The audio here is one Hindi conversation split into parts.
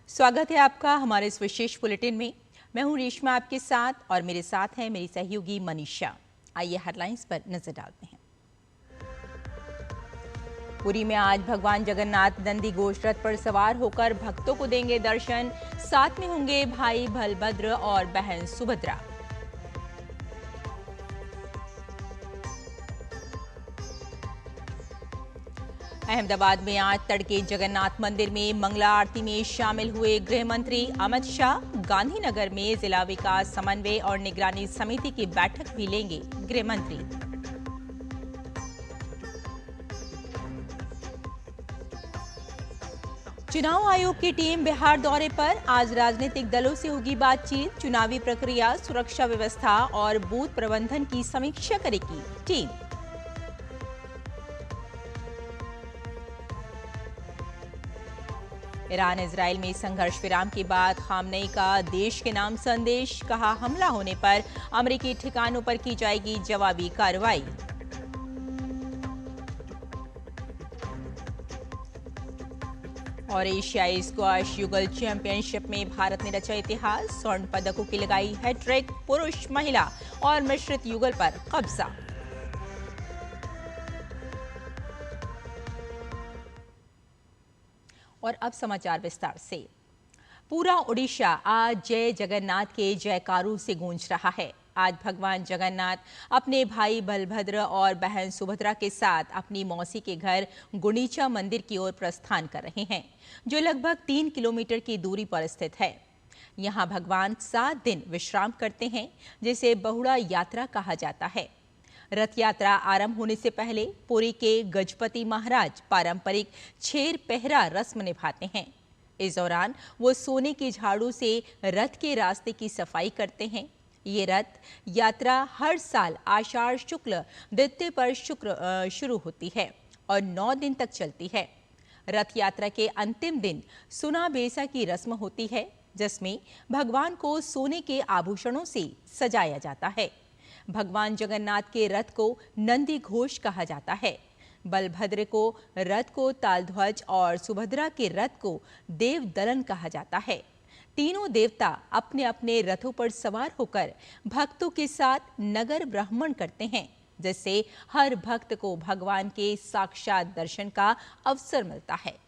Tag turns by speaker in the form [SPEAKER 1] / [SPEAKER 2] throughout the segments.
[SPEAKER 1] स्वागत है आपका हमारे इस विशेष बुलेटिन में। मैं हूं रेशमा आपके साथ और मेरे साथ है मेरी सहयोगी मनीषा। आइए हेडलाइंस पर नजर डालते हैं। पुरी में आज भगवान जगन्नाथ नंदी घोष रथ पर सवार होकर भक्तों को देंगे दर्शन। साथ में होंगे भाई बलभद्र और बहन सुभद्रा। अहमदाबाद में आज तड़के जगन्नाथ मंदिर में मंगला आरती में शामिल हुए गृह मंत्री अमित शाह। गांधीनगर में जिला विकास समन्वय और निगरानी समिति की बैठक भी लेंगे गृह मंत्री। चुनाव आयोग की टीम बिहार दौरे पर। आज राजनीतिक दलों से होगी बातचीत। चुनावी प्रक्रिया, सुरक्षा व्यवस्था और बूथ प्रबंधन की समीक्षा करेगी टीम। ईरान इजराइल में संघर्ष विराम के बाद खामनेई का देश के नाम संदेश। कहा, हमला होने पर अमेरिकी ठिकानों पर की जाएगी जवाबी कार्रवाई। और एशियाई स्क्वैश युगल चैंपियनशिप में भारत ने रचा इतिहास। स्वर्ण पदकों की लगाई हैट्रिक। पुरुष, महिला और मिश्रित युगल पर कब्जा। और अब समाचार विस्तार से। पूरा ओडिशा आज जय जगन्नाथ के जयकारों से गूंज रहा है। आज भगवान जगन्नाथ अपने भाई बलभद्र और बहन सुभद्रा के साथ अपनी मौसी के घर गुंडीचा मंदिर की ओर प्रस्थान कर रहे हैं, जो लगभग 3 किलोमीटर की दूरी पर स्थित है। यहाँ भगवान 7 दिन विश्राम करते हैं, जिसे बहुड़ा यात्रा कहा जाता है। रथ यात्रा आरंभ होने से पहले पुरी के गजपति महाराज पारंपरिक छेर पहरा रस्म निभाते हैं। इस दौरान वो सोने के झाड़ू से रथ के रास्ते की सफाई करते हैं। ये रथ यात्रा हर साल आषाढ़ शुक्ल द्वितीय पर शुरू होती है और 9 दिन तक चलती है। रथ यात्रा के अंतिम दिन सुना बेसा की रस्म होती है, जिसमें भगवान को सोने के आभूषणों से सजाया जाता है। भगवान जगन्नाथ के रथ को नंदी घोष कहा जाता है। बलभद्र को रथ को तालध्वज और सुभद्रा के रथ को देव दलन कहा जाता है। तीनों देवता अपने अपने रथों पर सवार होकर भक्तों के साथ नगर भ्रमण करते हैं, जिससे हर भक्त को भगवान के साक्षात दर्शन का अवसर मिलता है।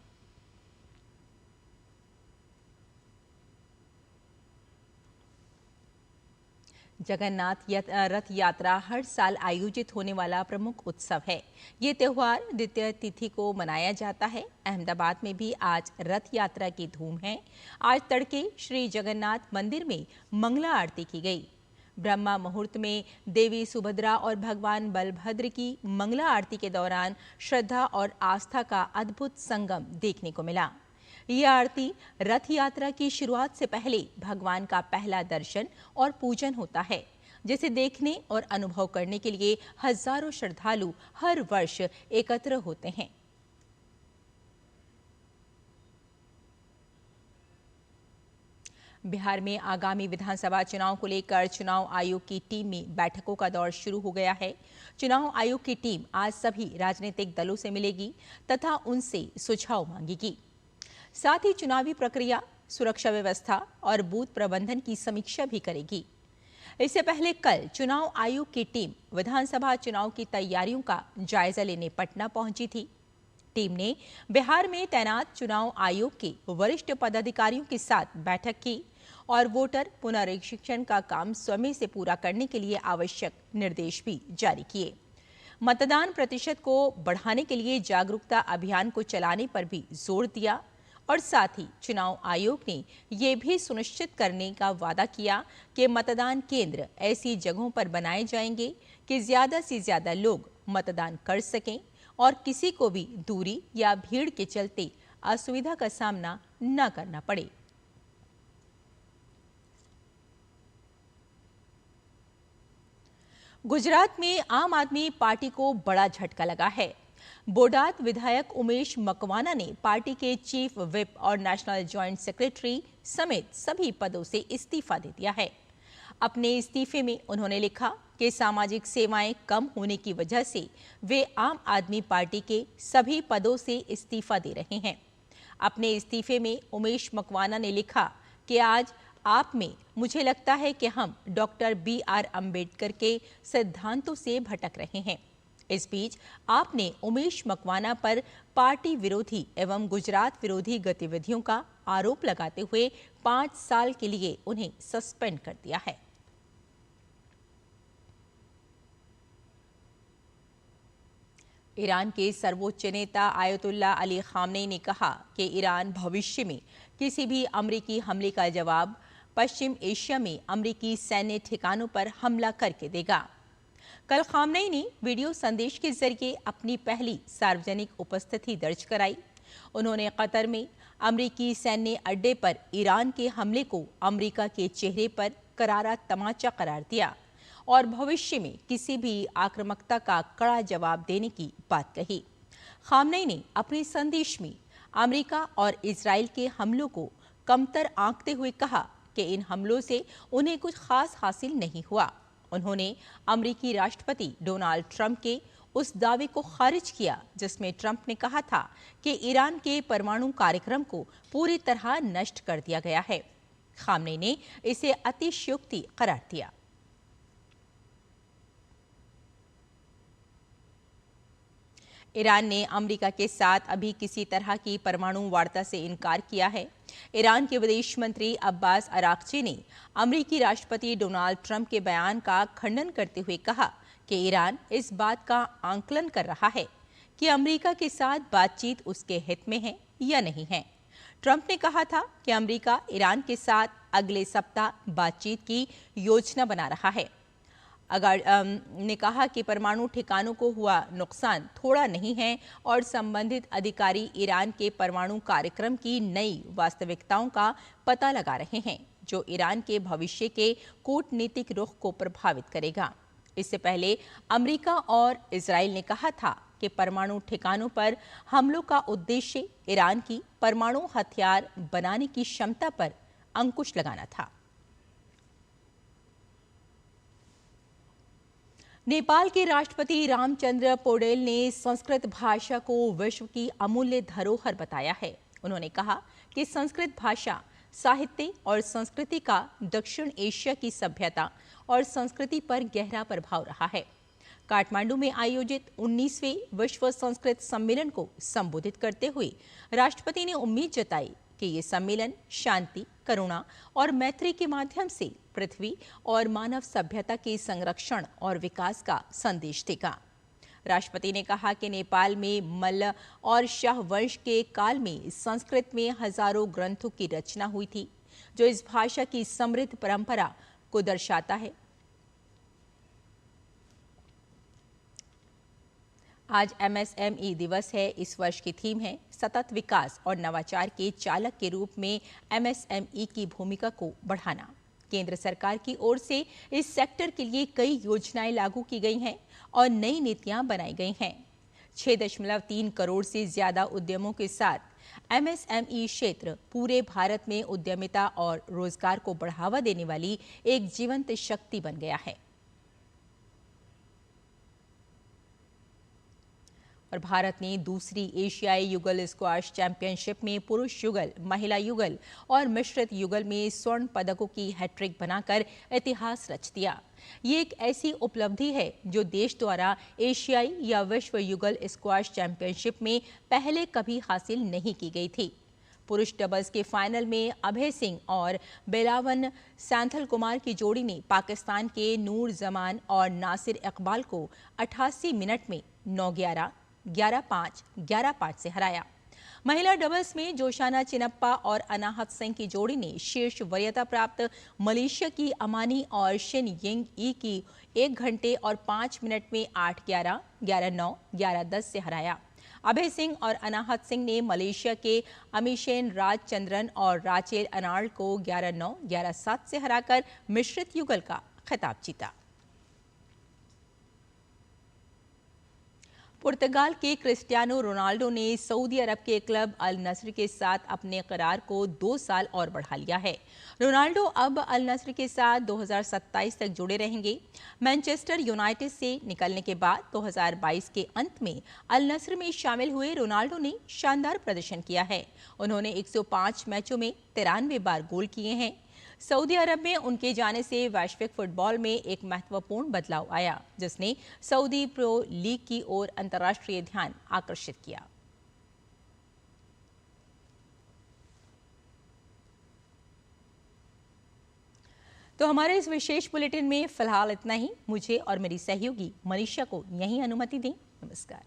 [SPEAKER 1] जगन्नाथ रथ यात्रा हर साल आयोजित होने वाला प्रमुख उत्सव है। ये त्योहार द्वितीय तिथि को मनाया जाता है। अहमदाबाद में भी आज रथ यात्रा की धूम है। आज तड़के श्री जगन्नाथ मंदिर में मंगला आरती की गई। ब्रह्मा मुहूर्त में देवी सुभद्रा और भगवान बलभद्र की मंगला आरती के दौरान श्रद्धा और आस्था का अद्भुत संगम देखने को मिला। यह आरती रथ यात्रा की शुरुआत से पहले भगवान का पहला दर्शन और पूजन होता है, जिसे देखने और अनुभव करने के लिए हजारों श्रद्धालु हर वर्ष एकत्र होते हैं। बिहार में आगामी विधानसभा चुनाव को लेकर चुनाव आयोग की टीम में बैठकों का दौर शुरू हो गया है। चुनाव आयोग की टीम आज सभी राजनीतिक दलों से मिलेगी तथा उनसे सुझाव मांगेगी। साथ ही चुनावी प्रक्रिया, सुरक्षा व्यवस्था और बूथ प्रबंधन की समीक्षा भी करेगी। इससे पहले कल चुनाव आयोग की टीम विधानसभा चुनाव की तैयारियों का जायजा लेने पटना पहुंची थी। टीम ने बिहार में तैनात चुनाव आयोग के वरिष्ठ पदाधिकारियों के साथ बैठक की और वोटर पुनरीक्षण का काम समय से पूरा करने के लिए आवश्यक निर्देश भी जारी किए। मतदान प्रतिशत को बढ़ाने के लिए जागरूकता अभियान को चलाने पर भी जोर दिया और साथ ही चुनाव आयोग ने ये भी सुनिश्चित करने का वादा किया कि मतदान केंद्र ऐसी जगहों पर बनाए जाएंगे कि ज्यादा से ज्यादा लोग मतदान कर सकें और किसी को भी दूरी या भीड़ के चलते असुविधा का सामना न करना पड़े। गुजरात में आम आदमी पार्टी को बड़ा झटका लगा है। बोटाद विधायक उमेश मकवाना ने पार्टी के चीफ व्हिप और नेशनल जॉइंट सेक्रेटरी समेत सभी पदों से इस्तीफा दे दिया है। अपने इस्तीफे में उन्होंने लिखा कि सामाजिक सेवाएं कम होने की वजह से वे आम आदमी पार्टी के सभी पदों से इस्तीफा दे रहे हैं। अपने इस्तीफे में उमेश मकवाना ने लिखा कि आज आप में मुझे लगता है कि हम डॉक्टर BR अम्बेडकर के सिद्धांतों से भटक रहे हैं। इस बीच आपने उमेश मकवाना पर पार्टी विरोधी एवं गुजरात विरोधी गतिविधियों का आरोप लगाते हुए 5 साल के लिए उन्हें सस्पेंड कर दिया है। ईरान के सर्वोच्च नेता आयतुल्ला अली खामनेई ने कहा कि ईरान भविष्य में किसी भी अमेरिकी हमले का जवाब पश्चिम एशिया में अमेरिकी सैन्य ठिकानों पर हमला करके देगा। कल खामनेई ने वीडियो संदेश के जरिए अपनी पहली सार्वजनिक उपस्थिति दर्ज कराई। उन्होंने कतर में अमेरिकी सैन्य अड्डे पर ईरान के हमले को अमेरिका के चेहरे पर करारा तमाचा करार दिया और भविष्य में किसी भी आक्रामकता का कड़ा जवाब देने की बात कही। खामनेई ने अपने संदेश में अमेरिका और इजराइल के हमलों को कमतर आंकते हुए कहा कि इन हमलों से उन्हें कुछ खास हासिल नहीं हुआ। उन्होंने अमेरिकी राष्ट्रपति डोनाल्ड ट्रंप के उस दावे को खारिज किया जिसमें ट्रंप ने कहा था कि ईरान के परमाणु कार्यक्रम को पूरी तरह नष्ट कर दिया गया है। खामनेई ने इसे अतिशयोक्ति करार दिया। ईरान ने अमेरिका के साथ अभी किसी तरह की परमाणु वार्ता से इनकार किया है। ईरान के विदेश मंत्री अब्बास अराक्ची ने अमेरिकी राष्ट्रपति डोनाल्ड ट्रंप के बयान का खंडन करते हुए कहा कि ईरान इस बात का आंकलन कर रहा है कि अमेरिका के साथ बातचीत उसके हित में है या नहीं है। ट्रंप ने कहा था कि अमेरिका ईरान के साथ अगले सप्ताह बातचीत की योजना बना रहा है। ने कहा कि परमाणु ठिकानों को हुआ नुकसान थोड़ा नहीं है और संबंधित अधिकारी ईरान के परमाणु कार्यक्रम की नई वास्तविकताओं का पता लगा रहे हैं जो ईरान के भविष्य के कूटनीतिक रुख को प्रभावित करेगा। इससे पहले अमेरिका और इजराइल ने कहा था कि परमाणु ठिकानों पर हमलों का उद्देश्य ईरान की परमाणु हथियार बनाने की क्षमता पर अंकुश लगाना था। नेपाल के राष्ट्रपति रामचंद्र पौडेल ने संस्कृत भाषा को विश्व की अमूल्य धरोहर बताया है। उन्होंने कहा कि संस्कृत भाषा साहित्य और संस्कृति का दक्षिण एशिया की सभ्यता और संस्कृति पर गहरा प्रभाव रहा है। काठमांडू में आयोजित 19वें विश्व संस्कृत सम्मेलन को संबोधित करते हुए राष्ट्रपति ने उम्मीद जताई कि ये सम्मेलन शांति, करुणा और मैत्री के माध्यम से पृथ्वी और मानव सभ्यता के संरक्षण और विकास का संदेश देगा। राष्ट्रपति ने कहा कि नेपाल में मल्ल और शाह वंश के काल में संस्कृत में हजारों ग्रंथों की रचना हुई थी जो इस भाषा की समृद्ध परंपरा को दर्शाता है। आज MSME दिवस है। इस वर्ष की थीम है सतत विकास और नवाचार के चालक के रूप में MSME की भूमिका को बढ़ाना। केंद्र सरकार की ओर से इस सेक्टर के लिए कई योजनाएं लागू की गई हैं और नई नीतियां बनाई गई हैं। 6.3 करोड़ से ज्यादा उद्यमों के साथ MSME क्षेत्र पूरे भारत में उद्यमिता और रोजगार को बढ़ावा देने वाली एक जीवंत शक्ति बन गया है। और भारत ने दूसरी एशियाई युगल स्क्वाश चैंपियनशिप में पुरुष युगल, महिला युगल और मिश्रित युगल में स्वर्ण पदकों की हैट्रिक बनाकर इतिहास रच दिया। ये एक ऐसी उपलब्धि है जो देश द्वारा एशियाई या विश्व युगल स्क्वाश चैंपियनशिप में पहले कभी हासिल नहीं की गई थी। पुरुष डबल्स के फाइनल में अभय सिंह और बेलावन सैंथल कुमार की जोड़ी ने पाकिस्तान के नूर जमान और नासिर इकबाल को 88 मिनट में 9-11, 11-5, 11-5 से हराया। महिला डबल्स में जोशाना चिनप्पा और अनाहत सिंह की जोड़ी ने शीर्ष वरीयता प्राप्त मलेशिया की अमानी और शिन यिंग ई की 1 घंटे और 5 मिनट में 8-11, 11-9, 11-10 से हराया। अभय सिंह और अनाहत सिंह ने मलेशिया के अमीशेन राजचंद्रन और राचेल अनार्ड को 11-9, 11-7 से हराकर मिश्रित युगल का खिताब जीता। पुर्तगाल के क्रिस्टियानो रोनाल्डो ने सऊदी अरब के क्लब अल नस्र के साथ अपने करार को 2 साल और बढ़ा लिया है। रोनाल्डो अब अल नस्र के साथ 2027 तक जुड़े रहेंगे। मैनचेस्टर यूनाइटेड से निकलने के बाद 2022 के अंत में अल नस्र में शामिल हुए रोनाल्डो ने शानदार प्रदर्शन किया है। उन्होंने 105 मैचों में 93 बार गोल किए हैं। सऊदी अरब में उनके जाने से वैश्विक फुटबॉल में एक महत्वपूर्ण बदलाव आया, जिसने सऊदी प्रो लीग की ओर अंतर्राष्ट्रीय ध्यान आकर्षित किया। तो हमारे इस विशेष बुलेटिन में फिलहाल इतना ही। मुझे और मेरी सहयोगी मनीषा को यहीं अनुमति दें। नमस्कार।